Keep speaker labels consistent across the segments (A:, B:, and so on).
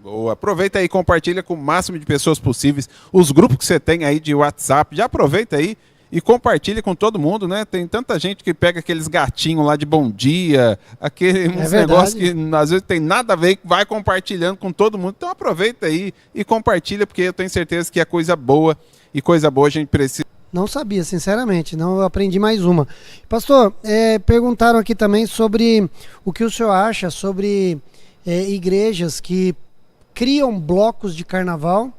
A: Boa. Aproveita aí, compartilha com o máximo de pessoas possíveis. Os grupos que você tem aí de WhatsApp, já aproveita aí e compartilha com todo mundo, né? Tem tanta gente que pega aqueles gatinhos lá de bom dia,
B: É
A: uns negócios
B: verdade.
A: que às vezes tem nada a ver, vai compartilhando com todo mundo. Então aproveita aí e compartilha, porque eu tenho certeza que é coisa boa e coisa boa a gente precisa.
B: Não sabia, sinceramente, não aprendi mais uma. Pastor, perguntaram aqui também sobre o que o senhor acha sobre igrejas que criam blocos de carnaval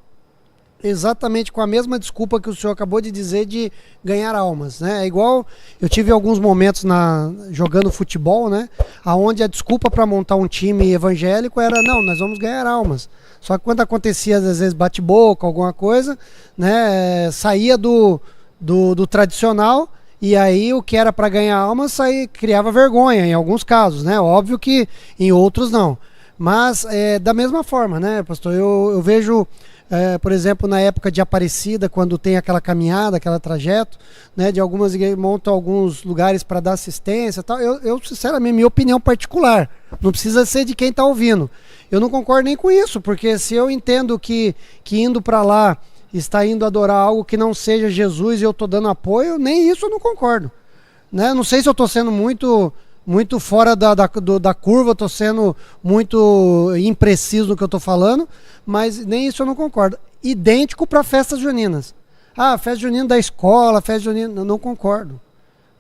B: exatamente com a mesma desculpa que o senhor acabou de dizer de ganhar almas, né? É igual eu tive alguns momentos jogando futebol, né? Aonde a desculpa para montar um time evangélico era não, nós vamos ganhar almas. Só que quando acontecia às vezes bate-boca, alguma coisa, né? Saía do tradicional e aí o que era para ganhar almas criava vergonha em alguns casos, né? Óbvio que em outros não. Mas da mesma forma, né, pastor? Eu vejo por exemplo, na época de Aparecida, quando tem aquela caminhada, aquele trajeto, né, de algumas igrejas montam alguns lugares para dar assistência e tal. Eu, sinceramente, minha opinião particular, não precisa ser de quem está ouvindo. Eu não concordo nem com isso, porque se eu entendo que indo para lá está indo adorar algo que não seja Jesus e eu estou dando apoio, nem isso eu não concordo. Né? Não sei se eu estou sendo muito fora da curva, estou sendo muito impreciso no que eu estou falando, mas nem isso eu não concordo. Idêntico para festas juninas. Ah, festa junina da escola, festa junina, não concordo.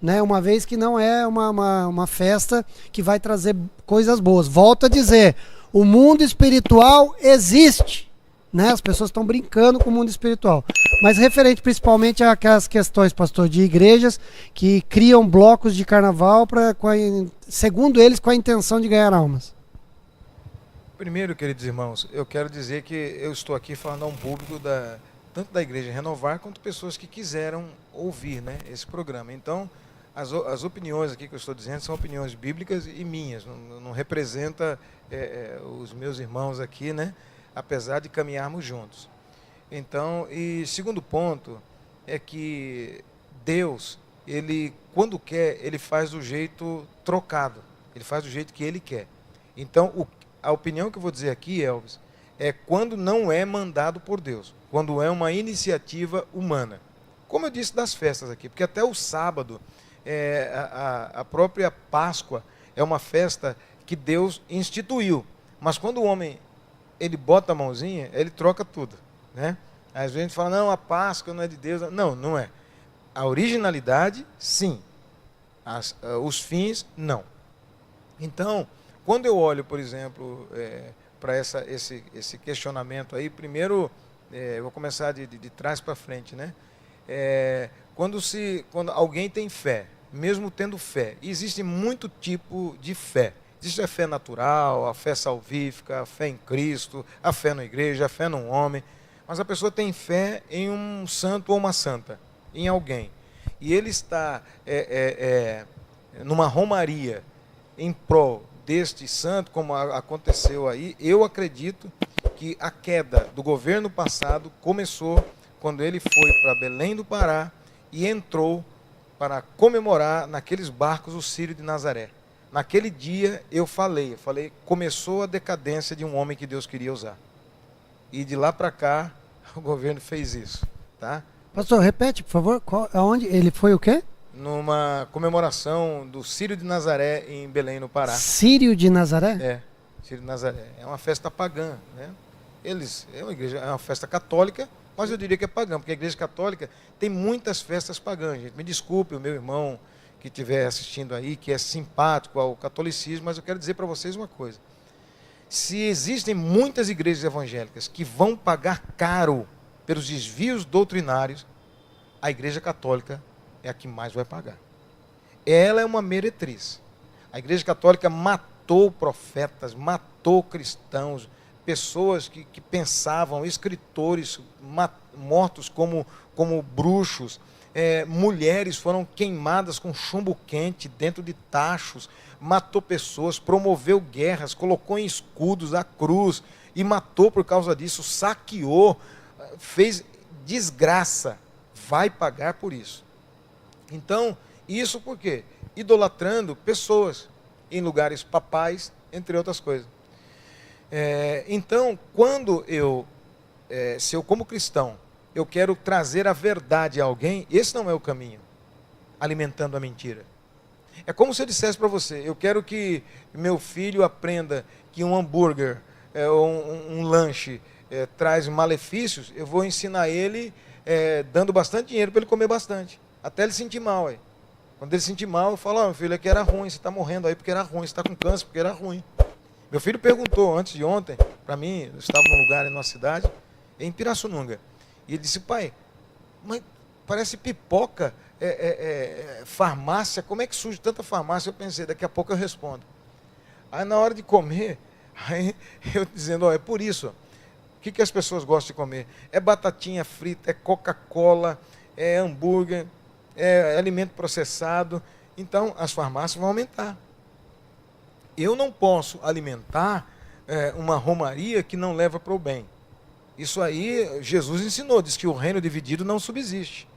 B: Né? Uma vez que não é uma festa que vai trazer coisas boas. Volto a dizer, o mundo espiritual existe. Né? As pessoas estão brincando com o mundo espiritual. Mas referente principalmente àquelas questões, pastor, de igrejas que criam blocos de carnaval, segundo eles, com a intenção de ganhar almas.
C: Primeiro, queridos irmãos, eu quero dizer que eu estou aqui falando a um público tanto da Igreja Renovar, quanto pessoas que quiseram ouvir, né, esse programa. Então, as opiniões aqui que eu estou dizendo são opiniões bíblicas e minhas, não representa os meus irmãos aqui, né, apesar de caminharmos juntos. Então, e segundo ponto é que Deus, ele quando quer, ele faz do jeito trocado, ele faz do jeito que ele quer. Então, a opinião que eu vou dizer aqui, Elvis, é quando não é mandado por Deus, quando é uma iniciativa humana. Como eu disse das festas aqui, porque até o sábado, a própria Páscoa é uma festa que Deus instituiu, mas quando o homem ele bota a mãozinha, ele troca tudo, né? Às vezes a gente fala, não, a Páscoa não é de Deus. Não, não é. A originalidade, sim. Os fins, não. Então, quando eu olho, por exemplo, para esse questionamento aí, primeiro, eu vou começar de trás para frente, né? Quando alguém tem fé, mesmo tendo fé, existe muito tipo de fé. Existe a fé natural, a fé salvífica, a fé em Cristo, a fé na igreja, a fé num homem. Mas a pessoa tem fé em um santo ou uma santa, em alguém. E ele está numa romaria em prol deste santo, como aconteceu aí. Eu acredito que a queda do governo passado começou quando ele foi para Belém do Pará e entrou para comemorar naqueles barcos o Círio de Nazaré. Naquele dia eu falei, começou a decadência de um homem que Deus queria usar. E de lá para cá, o governo fez isso, tá?
B: Pastor, repete, por favor, aonde ele foi o quê?
C: Numa comemoração do Círio de Nazaré em Belém, no Pará.
B: Círio de Nazaré?
C: Círio de Nazaré. É uma festa pagã, né? É uma festa católica, mas eu diria que é pagã, porque a igreja católica tem muitas festas pagãs, gente. Me desculpe o meu irmão que estiver assistindo aí, que é simpático ao catolicismo, mas eu quero dizer para vocês uma coisa. Se existem muitas igrejas evangélicas que vão pagar caro pelos desvios doutrinários, a igreja católica é a que mais vai pagar. Ela é uma meretriz. A igreja católica matou profetas, matou cristãos, pessoas que pensavam, escritores mortos como bruxos, mulheres foram queimadas com chumbo quente dentro de tachos, matou pessoas, promoveu guerras, colocou em escudos a cruz e matou por causa disso, saqueou, fez desgraça, vai pagar por isso. Então, isso por quê? Idolatrando pessoas em lugares papais, entre outras coisas. Então, quando se eu como cristão, eu quero trazer a verdade a alguém, esse não é o caminho, alimentando a mentira. É como se eu dissesse para você, eu quero que meu filho aprenda que um hambúrguer, um lanche, traz malefícios, eu vou ensinar ele dando bastante dinheiro para ele comer bastante, até ele sentir mal. Aí. Quando ele sentir mal, eu falo, meu filho, é que era ruim, você está morrendo aí porque era ruim, você está com câncer porque era ruim. Meu filho perguntou antes de ontem, para mim, eu estava num lugar, numa cidade, em Pirassununga, e ele disse, pai, mas parece pipoca, farmácia, como é que surge tanta farmácia? Eu pensei, daqui a pouco eu respondo. Aí na hora de comer, aí eu dizendo, é por isso, o que as pessoas gostam de comer? É batatinha frita, é Coca-Cola, é hambúrguer, é alimento processado, então as farmácias vão aumentar. Eu não posso alimentar uma romaria que não leva para o bem. Isso aí Jesus ensinou, diz que o reino dividido não subsiste.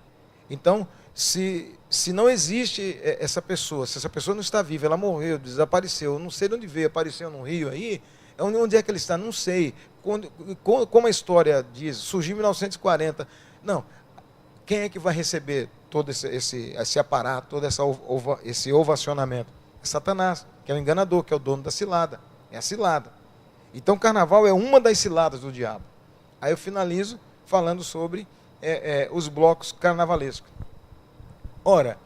C: Então, se não existe essa pessoa, se essa pessoa não está viva, ela morreu, desapareceu, não sei de onde veio, apareceu no Rio aí, onde é que ele está, não sei. Como a história diz, surgiu em 1940. Não, quem é que vai receber todo esse aparato, todo esse ovacionamento? É Satanás, que é o enganador, que é o dono da cilada. É a cilada. Então, o carnaval é uma das ciladas do diabo. Aí eu finalizo falando sobre os blocos carnavalescos. Ora,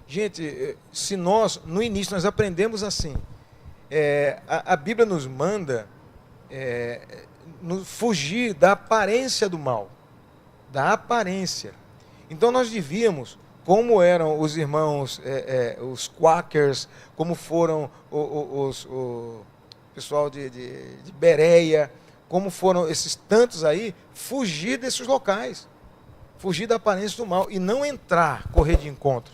C: gente, se nós, no início, nós aprendemos assim, a Bíblia nos manda fugir da aparência do mal, da aparência. Então nós devíamos, como eram os irmãos, os quakers, como foram o pessoal de Bereia, como foram esses tantos aí, fugir desses locais, fugir da aparência do mal e não entrar, correr de encontro.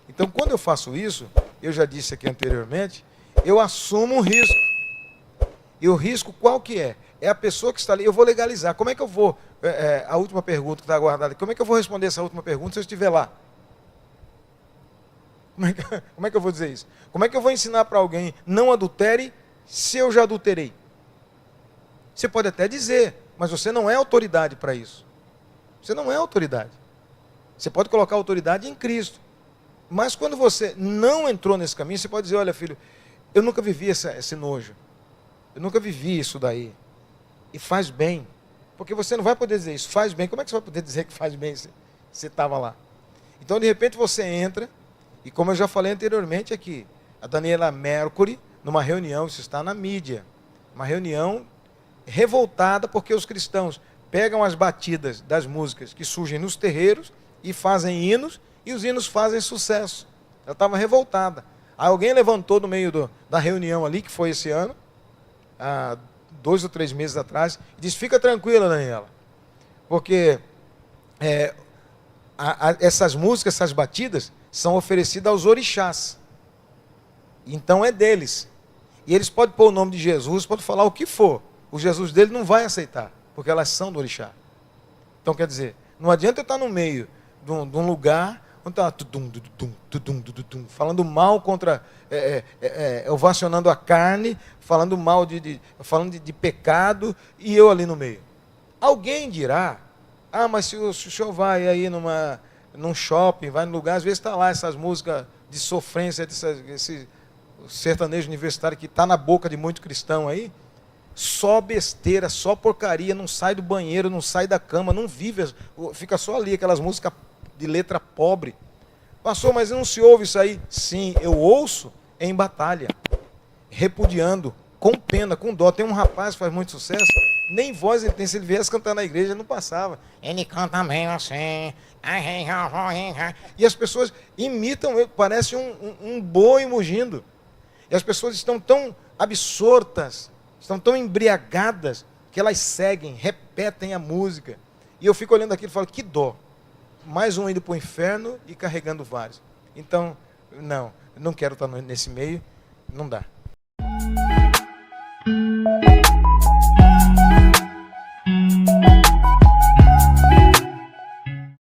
C: Então, quando eu faço isso, eu já disse aqui anteriormente, eu assumo um risco. E o risco qual que é? É a pessoa que está ali, eu vou legalizar. Como é que eu vou, a última pergunta que está guardada, como é que eu vou responder essa última pergunta se eu estiver lá? Como é que eu vou dizer isso? Como é que eu vou ensinar para alguém, não adultere, se eu já adulterei? Você pode até dizer, mas você não é autoridade para isso. Você não é autoridade. Você pode colocar autoridade em Cristo. Mas quando você não entrou nesse caminho, você pode dizer, olha filho, eu nunca vivi esse nojo. Eu nunca vivi isso daí. E faz bem. Porque você não vai poder dizer isso, faz bem. Como é que você vai poder dizer que faz bem se você estava lá? Então, de repente, você entra, e como eu já falei anteriormente aqui, a Daniela Mercury, numa reunião, isso está na mídia, uma reunião revoltada porque os cristãos pegam as batidas das músicas que surgem nos terreiros e fazem hinos, e os hinos fazem sucesso. Ela estava revoltada. Aí alguém levantou no meio da reunião ali, que foi esse ano, há 2 ou 3 meses atrás, e disse, fica tranquila, Daniela, porque essas músicas, essas batidas, são oferecidas aos orixás. Então é deles. E eles podem pôr o nome de Jesus, podem falar o que for. O Jesus dele não vai aceitar, porque elas são do orixá. Então quer dizer, não adianta eu estar no meio de um lugar onde está falando mal contra, ovacionando a carne, falando mal falando de pecado, e eu ali no meio. Alguém dirá, mas se o senhor vai aí num shopping, vai num lugar, às vezes está lá essas músicas de sofrência, esse sertanejo universitário que está na boca de muito cristão aí, só besteira, só porcaria, não sai do banheiro, não sai da cama, não vive, fica só ali, aquelas músicas de letra pobre. Pastor, mas não se ouve isso aí? Sim, eu ouço em batalha, repudiando, com pena, com dó. Tem um rapaz que faz muito sucesso, nem voz ele tem, se ele viesse cantar na igreja, ele não passava. Ele canta bem assim, e as pessoas imitam, parece um boi mugindo. E as pessoas estão tão absortas, estão tão embriagadas, que elas seguem, repetem a música. E eu fico olhando aquilo e falo, que dó. Mais um indo para o inferno e carregando vários. Então, não quero estar nesse meio, não dá.